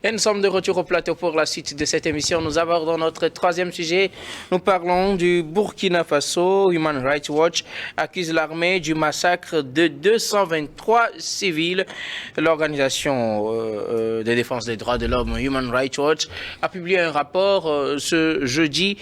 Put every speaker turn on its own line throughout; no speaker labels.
Et nous sommes de retour au plateau pour la suite de cette émission. Nous abordons notre troisième sujet. Nous parlons du Burkina Faso. Human Rights Watch accuse l'armée du massacre de 223 civils. L'organisation de défense des droits de l'homme Human Rights Watch a publié un rapport ce jeudi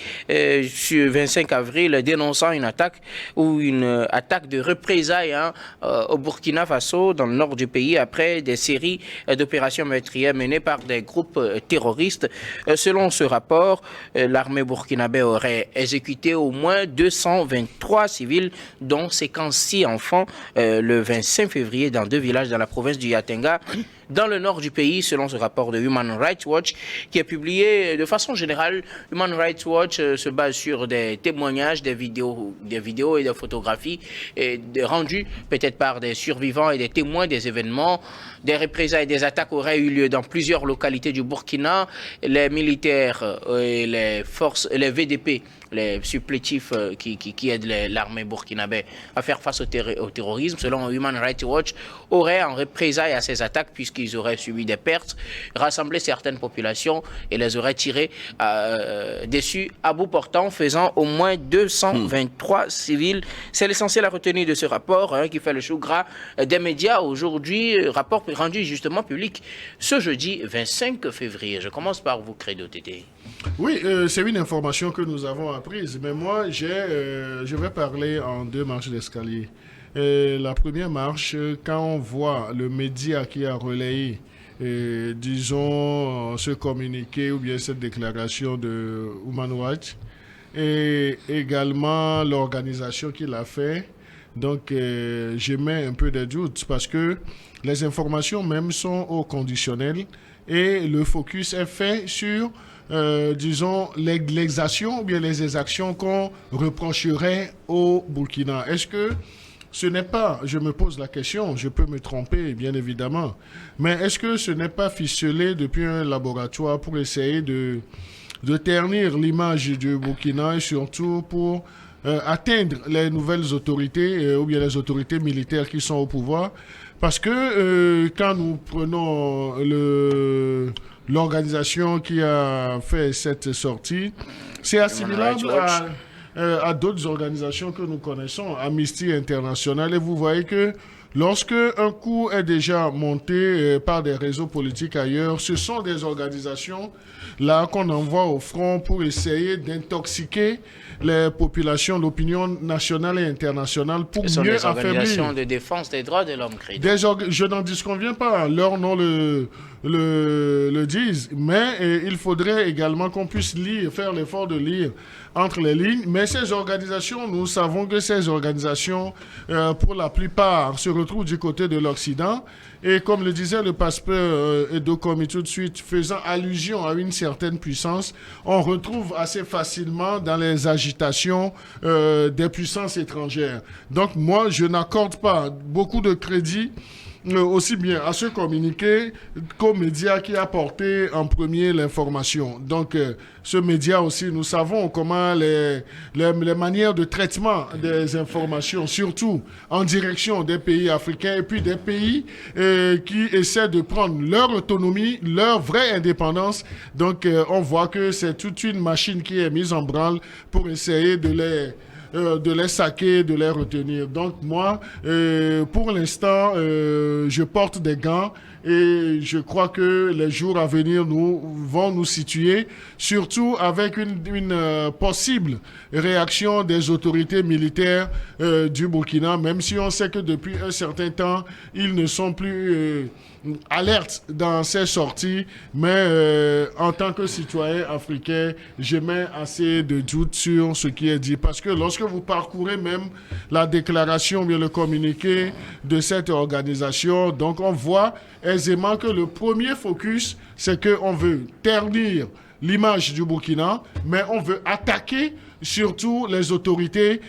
sur 25 avril dénonçant une attaque de représailles au Burkina Faso dans le nord du pays après des séries d'opérations meurtrières menées par des groupes terroristes. Selon ce rapport, l'armée burkinabé aurait exécuté au moins 223 civils, dont 56 enfants, le 25 février dans 2 villages dans la province du Yatenga, dans le nord du pays, selon ce rapport de Human Rights Watch, qui est publié de façon générale. Human Rights Watch se base sur des témoignages, des vidéos et des photographies rendues peut-être par des survivants et des témoins des événements. Des représailles et des attaques auraient eu lieu dans plusieurs localités du Burkina. Les militaires et les forces, les VDP, les supplétifs qui aident l'armée burkinabé à faire face au terrorisme, selon Human Rights Watch, auraient en représailles à ces attaques, puisqu'ils auraient subi des pertes, rassemblé certaines populations et les auraient tirées dessus à bout portant, faisant au moins 223 civils. C'est l'essentiel à retenir de ce rapport qui fait le chou gras des médias aujourd'hui, rapport rendu justement public ce jeudi 25 février. Je commence par vous, Credo Tété.
Oui, c'est une information que nous avons apprise, mais moi, je vais parler en 2 marches d'escalier. La première marche, quand on voit le média qui a relayé, disons, ce communiqué ou bien cette déclaration de Human Rights, et également l'organisation qui l'a fait, donc je mets un peu de doute parce que les informations même sont au conditionnel et le focus est fait sur disons, l'exaction ou bien les exactions qu'on reprocherait au Burkina. Est-ce que ce n'est pas, je me pose la question, je peux me tromper, bien évidemment, mais est-ce que ce n'est pas ficelé depuis un laboratoire pour essayer de ternir l'image du Burkina et surtout pour atteindre les nouvelles autorités ou bien les autorités militaires qui sont au pouvoir? Parce que quand nous prenons l'organisation qui a fait cette sortie, c'est assimilable à d'autres organisations que nous connaissons, Amnesty International, et vous voyez que lorsque un coup est déjà monté par des réseaux politiques ailleurs, ce sont des organisations là qu'on envoie au front pour essayer d'intoxiquer les populations, l'opinion nationale et internationale pour mieux affaiblir.
Ce sont des organisations de défense des droits de l'homme,
Je n'en disconviens pas, leur nom le disent, mais il faudrait également qu'on puisse lire, faire l'effort de lire entre les lignes. Mais ces organisations, nous savons que ces organisations, pour la plupart, se retrouvent du côté de l'Occident. Et comme le disait le pasteur Edokomi tout de suite, faisant allusion à une certaine puissance, on retrouve assez facilement dans les agitations des puissances étrangères. Donc moi, je n'accorde pas beaucoup de crédit aussi bien à ce communiqué qu'au média qui a porté en premier l'information. Donc, ce média aussi, nous savons comment les manières de traitement des informations, surtout en direction des pays africains et puis des pays qui essaient de prendre leur autonomie, leur vraie indépendance. Donc, on voit que c'est toute une machine qui est mise en branle pour essayer de les saquer, de les retenir. Donc moi, pour l'instant, je porte des gants et je crois que les jours à venir vont nous situer, surtout avec une possible réaction des autorités militaires du Burkina, même si on sait que depuis un certain temps, ils ne sont plus alertes dans ces sorties, mais en tant que citoyen africain, je mets assez de doutes sur ce qui est dit, parce que lorsque vous parcourez même la déclaration ou bien le communiqué de cette organisation, donc on voit aisément que le premier focus, c'est qu'on veut ternir l'image du Burkina, mais on veut attaquer surtout les autorités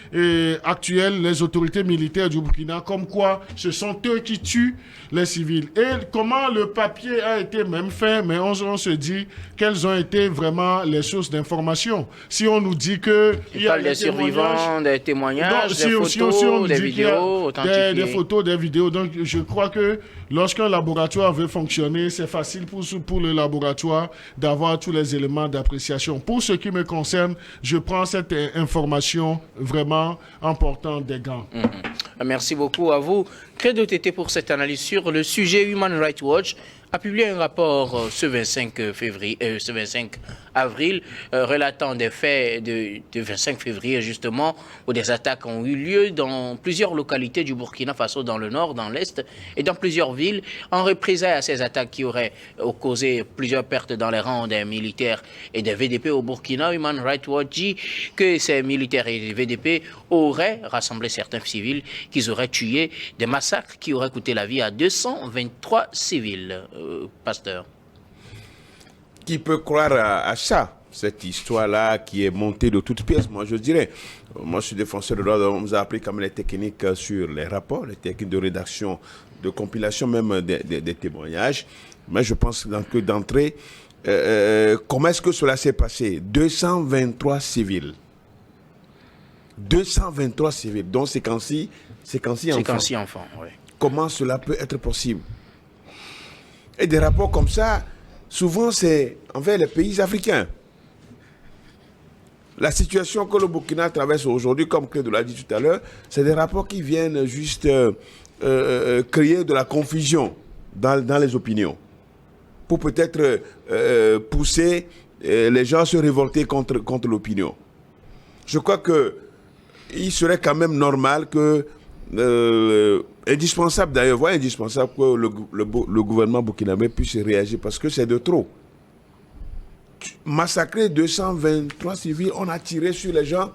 actuelles, les autorités militaires du Burkina, comme quoi ce sont eux qui tuent les civils. Et comment le papier a été même fait, mais on se dit quelles ont été vraiment les sources d'information. Si on nous dit que...
Il y a des survivants, des témoignages, des photos, des vidéos authentifiées.
Des photos, des vidéos. Donc je crois que lorsqu'un laboratoire veut fonctionner, c'est facile pour le laboratoire d'avoir tous les éléments d'appréciation. Pour ce qui me concerne, je prends cette information vraiment importante des gants.
Merci beaucoup à vous. Credo Tété pour cette analyse sur le sujet. Human Rights Watch a publié un rapport ce 25 avril relatant des faits de 25 février justement où des attaques ont eu lieu dans plusieurs localités du Burkina Faso, dans le nord, dans l'est et dans plusieurs villes en représailles à ces attaques qui auraient causé plusieurs pertes dans les rangs des militaires et des VDP au Burkina. Human Rights Watch dit que ces militaires et les VDP auraient rassemblé certains civils, qu'ils auraient tué, des massacres qui auraient coûté la vie à 223 civils. Pasteur.
Qui peut croire à ça, cette histoire-là qui est montée de toutes pièces? Moi, je dirais, moi, je suis défenseur de droit, on nous a appris comme les techniques sur les rapports, les techniques de rédaction, de compilation même des témoignages. Mais je pense que d'entrée, comment est-ce que cela s'est passé? 223 civils. 223 civils, dont 56 enfants.
Oui.
Comment cela peut être possible? Et des rapports comme ça, souvent c'est envers les pays africains. La situation que le Burkina traverse aujourd'hui, comme Credo l'a dit tout à l'heure, c'est des rapports qui viennent juste créer de la confusion dans les opinions. Pour peut-être pousser les gens à se révolter contre l'opinion. Je crois qu'il serait quand même normal que... indispensable d'ailleurs, indispensable que le gouvernement burkinabé puisse réagir parce que c'est de trop. Massacrer 223 civils, on a tiré sur les gens,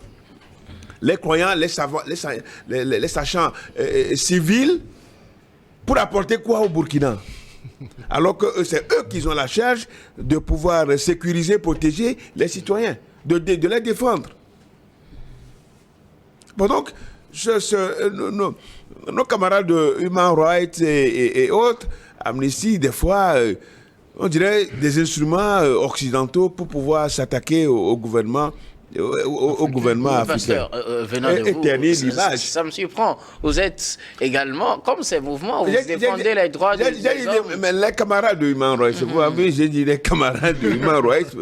les croyants, les sachants civils, pour apporter quoi au Burkina? Alors que c'est eux qui ont la charge de pouvoir sécuriser, protéger les citoyens, de les défendre. Bon donc, nos camarades de Human Rights et autres, Amnesty, des fois, on dirait des instruments occidentaux pour pouvoir s'attaquer au gouvernement. Au gouvernement africain.
Venant de vous, ça me surprend. Vous êtes également, comme ces mouvements, vous défendez les droits des hommes.
Mais les camarades de Human Rights, vous avez, j'ai dit les camarades de Human Rights.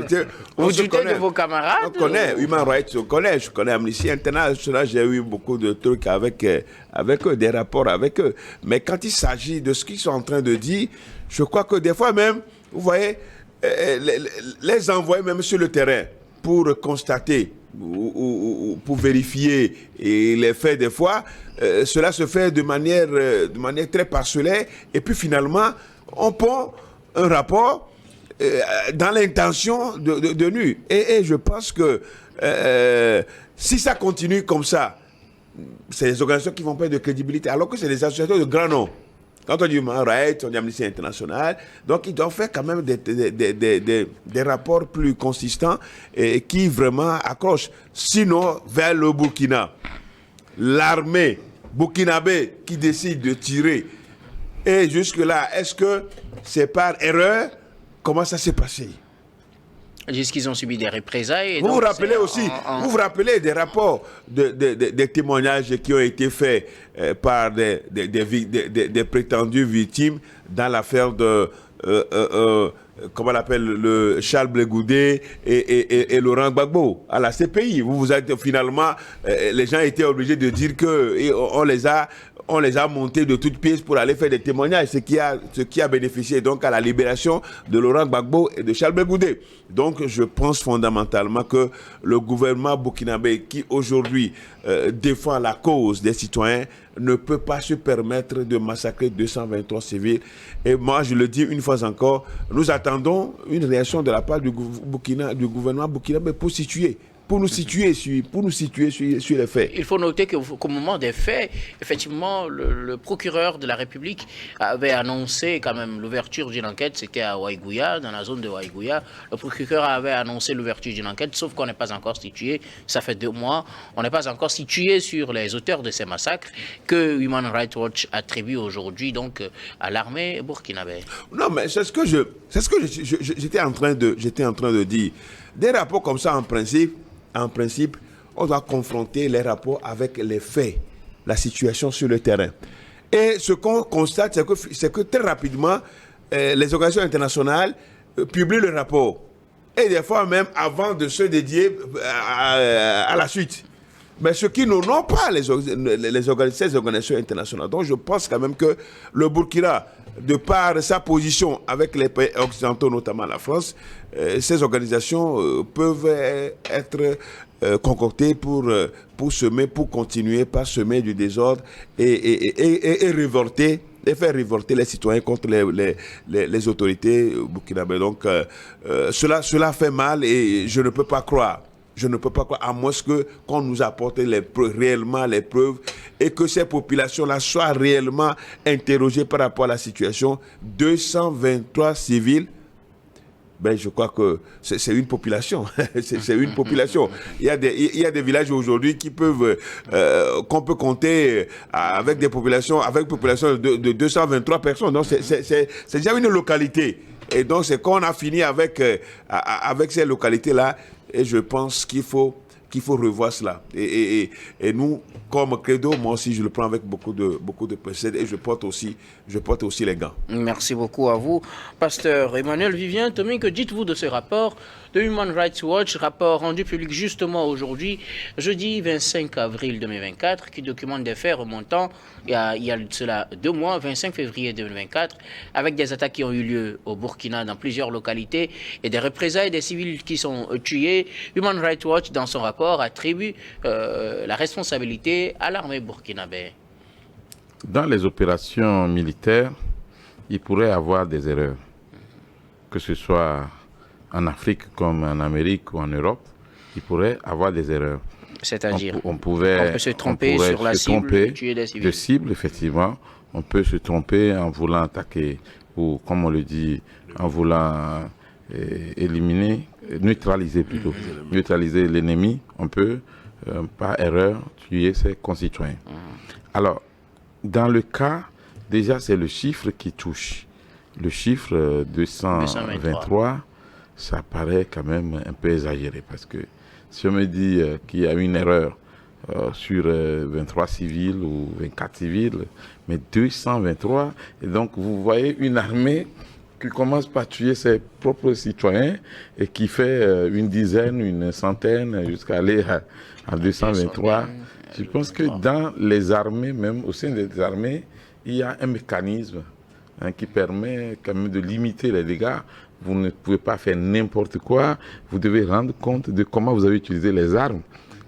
Vous doutez de vos camarades?
On connaît Human Rights, je connais Amnesty International, j'ai eu beaucoup de trucs avec eux, des rapports avec eux. Mais quand il s'agit de ce qu'ils sont en train de dire, je crois que des fois même, vous voyez, les envoyer même sur le terrain, pour constater ou pour vérifier les faits des fois, cela se fait de manière très parcellaire et puis finalement on pond un rapport dans l'intention de nu. Et je pense que si ça continue comme ça, c'est des organisations qui vont perdre de crédibilité alors que c'est des associations de grand nom. Quand on dit Human Rights, on dit Amnesty International, donc ils doivent faire quand même des rapports plus consistants et qui vraiment accrochent. Sinon, vers le Burkina, l'armée burkinabé qui décide de tirer, et jusque-là, est-ce que c'est par erreur? Comment ça s'est passé?
Jusqu'ils ont subi des représailles.
Vous vous rappelez aussi, vous vous rappelez des rapports, des témoignages qui ont été faits par des prétendues victimes dans l'affaire de, comment on l'appelle, le Charles Blé Goudé et Laurent Gbagbo à la CPI. Vous êtes finalement, les gens étaient obligés de dire qu'on les a montés de toutes pièces pour aller faire des témoignages, ce qui a bénéficié donc à la libération de Laurent Gbagbo et de Charles Blé Goudé. Donc je pense fondamentalement que le gouvernement burkinabé qui aujourd'hui défend la cause des citoyens ne peut pas se permettre de massacrer 223 civils. Et moi je le dis une fois encore, nous attendons une réaction de la part du gouvernement burkinabé pour situer pour nous situer sur les faits.
Il faut noter qu'au moment des faits, effectivement, le procureur de la République avait annoncé quand même l'ouverture d'une enquête. C'était à Waïgouya, dans la zone de Waïgouya. Le procureur avait annoncé l'ouverture d'une enquête, sauf qu'on n'est pas encore situé. Ça fait 2 mois. On n'est pas encore situé sur les auteurs de ces massacres que Human Rights Watch attribue aujourd'hui donc à l'armée burkinabé.
Non, mais c'est ce que j'étais en train de dire. Des rapports comme ça, en principe, on doit confronter les rapports avec les faits, la situation sur le terrain. Et ce qu'on constate, c'est que très rapidement, les organisations internationales publient le rapport. Et des fois même avant de se dédier à la suite. Mais ce qui n'ont pas ces organisations internationales. Donc je pense quand même que le Burkina, de par sa position avec les pays occidentaux, notamment la France, ces organisations peuvent être concoctées pour continuer par semer du désordre et révolter, et faire révolter les citoyens contre les autorités burkinabées. Donc cela fait mal et je ne peux pas croire, à moins qu'on nous apporte réellement les preuves et que ces populations-là soient réellement interrogées par rapport à la situation. 223 civils, ben je crois que c'est une population. C'est une population. Il y a des villages aujourd'hui qu'on peut compter avec une population de 223 personnes. Donc c'est déjà une localité. Et donc c'est qu'on a fini avec ces localités-là. Et je pense qu'il faut revoir cela. Et nous, comme credo, moi aussi, je le prends avec beaucoup de précédents et je porte aussi les gants.
Merci beaucoup à vous. Pasteur Emmanuel Vivien, Tommy, que dites-vous de ce rapport de Human Rights Watch, rapport rendu public justement aujourd'hui, jeudi 25 avril 2024, qui documente des faits remontant il y a cela 2 mois, 25 février 2024, avec des attaques qui ont eu lieu au Burkina dans plusieurs localités et des représailles des civils qui sont tués. Human Rights Watch, dans son rapport, attribue la responsabilité à l'armée burkinabé.
Dans les opérations militaires, il pourrait y avoir des erreurs, que ce soit en Afrique comme en Amérique ou en Europe, il pourrait y avoir des erreurs.
C'est-à-dire
on peut se tromper
sur la cible, tuer des civils.
De cible, effectivement. On peut se tromper en voulant attaquer, ou comme on le dit, en voulant neutraliser plutôt. Neutraliser l'ennemi, on peut, par erreur, tuer ses concitoyens. Alors, dans le cas, déjà, c'est le chiffre qui touche. Le chiffre 223, ça paraît quand même un peu exagéré. Parce que si on me dit qu'il y a une erreur sur 23 civils ou 24 civils, mais 223, et donc vous voyez une armée qui commence par tuer ses propres citoyens et qui fait une dizaine, une centaine, jusqu'à aller à 223. Je pense que dans les armées, même au sein des armées, il y a un mécanisme qui permet quand même de limiter les dégâts. Vous ne pouvez pas faire n'importe quoi. Vous devez rendre compte de comment vous avez utilisé les armes,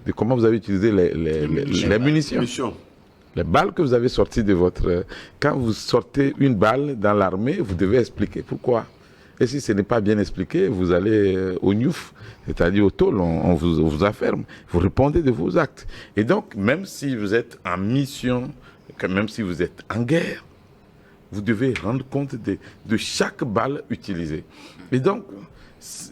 de comment vous avez utilisé les munitions. Les balles que vous avez sorties de votre... Quand vous sortez une balle dans l'armée, vous devez expliquer pourquoi. Et si ce n'est pas bien expliqué, vous allez au NIOF, c'est-à-dire au tôle, on vous enferme. Vous répondez de vos actes. Et donc, même si vous êtes en mission, même si vous êtes en guerre, vous devez rendre compte de chaque balle utilisée. Et donc,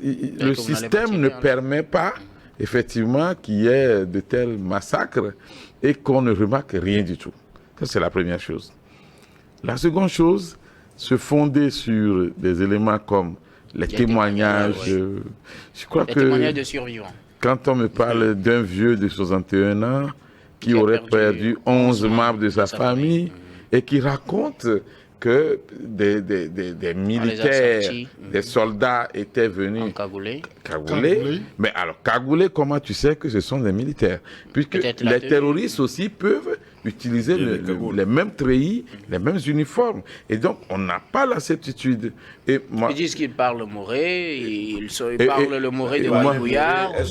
le système ne permet pas, effectivement, qu'il y ait de tels massacres et qu'on ne remarque rien du tout. Ça, c'est la première chose. La seconde chose, se fonder sur des éléments comme les témoignages. Je crois que
témoignages de survivants.
Quand on me parle d'un vieux de 61 ans qui aurait perdu 11 membres de sa famille et qui raconte que des militaires, des soldats étaient venus cagoulés. Mais alors, cagoulés, comment tu sais que ce sont des militaires? Puisque les terroristes aussi peuvent utiliser les mêmes treillis, les mêmes uniformes. Et donc, on n'a pas la certitude.
Ils disent qu'ils parlent le moré, ils parlent le moré de Waïgouya.
Et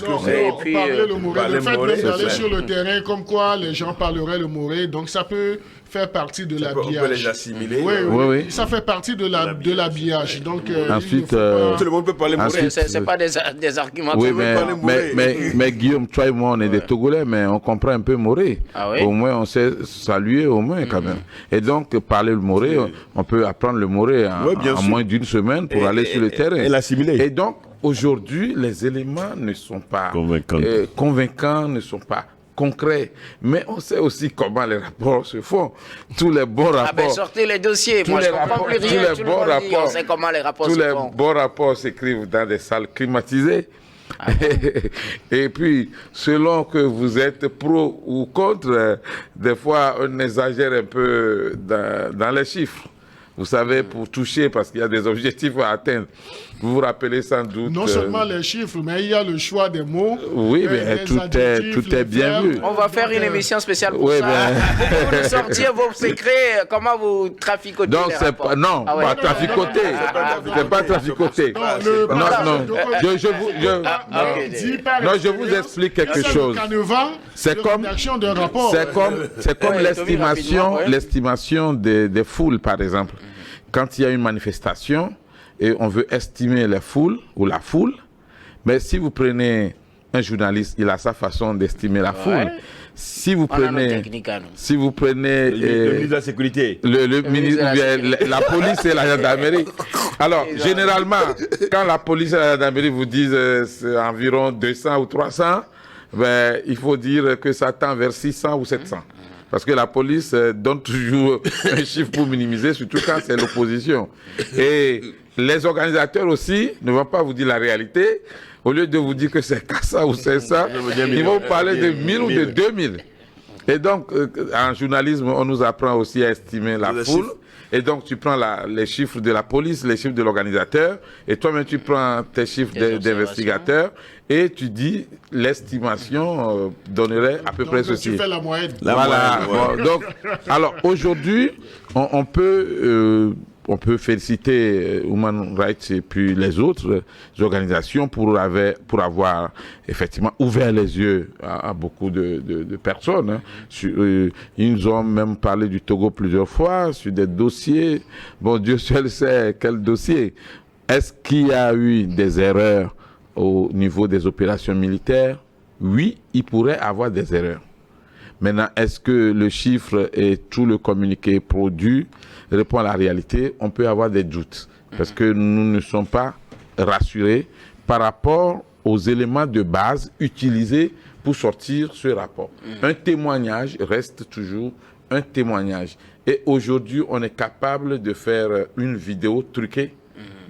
puis, le fait même d'aller sur le terrain, comme quoi les gens parleraient le moré, donc ça peut fait partie de
On peut les
l'habillage.
assimiler.
Oui, ça fait partie de l'habillage. Donc,
ensuite,
Tout le monde peut parler moré.
C'est pas des arguments.
oui,
Moré.
mais Guillaume, toi et moi, on est des Togolais, mais on comprend un peu moré.
Ah oui?
Au moins, on sait saluer, au moins, quand même. Et donc, parler le moré, on peut apprendre le moré en moins d'une semaine pour aller sur le terrain.
Et l'assimiler.
Et donc, aujourd'hui, les éléments ne sont pas convaincants, ne sont pas concrets. Mais on sait aussi comment les rapports se font. Tous les bons rapports.
Ah ben sortez les dossiers. Moi, je comprends plus rien.
Tous les bons rapports.
On sait comment les rapports
Tous
se
les
font.
bons rapports s'écrivent dans des salles climatisées. Et puis, selon que vous êtes pro ou contre, des fois, on exagère un peu dans les chiffres. Vous savez, pour toucher, parce qu'il y a des objectifs à atteindre. Vous vous rappelez sans doute...
Non seulement les chiffres, mais il y a le choix des mots.
Oui, mais tout est bien vu.
On va faire une émission spéciale pour ça. Pour nous sortir vos secrets, comment vous traficotez
Donc,
les
c'est
rapports.
pas... Non,
Ah ouais.
pas traficoter. C'est pas traficoter. Non. Je vous explique quelque chose. C'est comme l'estimation des foules, par exemple. Quand il y a une manifestation et on veut estimer les foules ou la foule, mais si vous prenez un journaliste, il a sa façon d'estimer la foule. Si vous prenez
le ministre de la Sécurité,
le ministre, la police et la gendarmerie. Alors, généralement, quand la police et la gendarmerie vous disent c'est environ 200 ou 300, ben, il faut dire que ça tend vers 600 ou 700. Parce que la police donne toujours un chiffre pour minimiser, surtout quand c'est l'opposition. Et les organisateurs aussi ne vont pas vous dire la réalité. Au lieu de vous dire que c'est 400 ou 500, ils vont vous parler de 1000 ou de 2000. Et donc, en journalisme, on nous apprend aussi à estimer la foule. Et donc, tu prends les chiffres de la police, les chiffres de l'organisateur, et toi-même, tu prends tes chiffres d'investigateurs, et tu dis, l'estimation donnerait à peu près ceci.
Tu fais la moyenne.
Voilà. Bon, donc, alors, aujourd'hui, on peut féliciter Human Rights et puis les autres organisations pour avoir effectivement ouvert les yeux à beaucoup de personnes. Hein. Ils nous ont même parlé du Togo plusieurs fois sur des dossiers. Bon, Dieu seul sait quel dossier. Est-ce qu'il y a eu des erreurs au niveau des opérations militaires? Oui, il pourrait avoir des erreurs. Maintenant, est-ce que le chiffre et tout le communiqué produit répond à la réalité? On peut avoir des doutes parce que nous ne sommes pas rassurés par rapport aux éléments de base utilisés pour sortir ce rapport. Un témoignage reste toujours un témoignage. Et aujourd'hui, on est capable de faire une vidéo truquée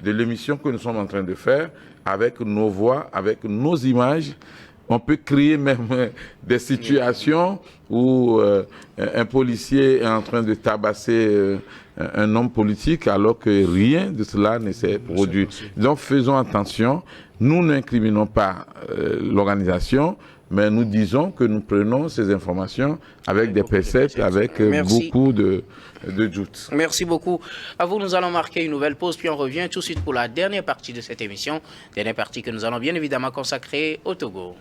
de l'émission que nous sommes en train de faire avec nos voix, avec nos images. On peut créer même des situations où un policier est en train de tabasser un homme politique alors que rien de cela ne s'est produit. Donc faisons attention. Nous n'incriminons pas l'organisation, mais nous disons que nous prenons ces informations avec des pincettes, avec beaucoup de doutes.
Merci beaucoup. À vous, nous allons marquer une nouvelle pause, puis on revient tout de suite pour la dernière partie de cette émission. Dernière partie que nous allons bien évidemment consacrer au Togo.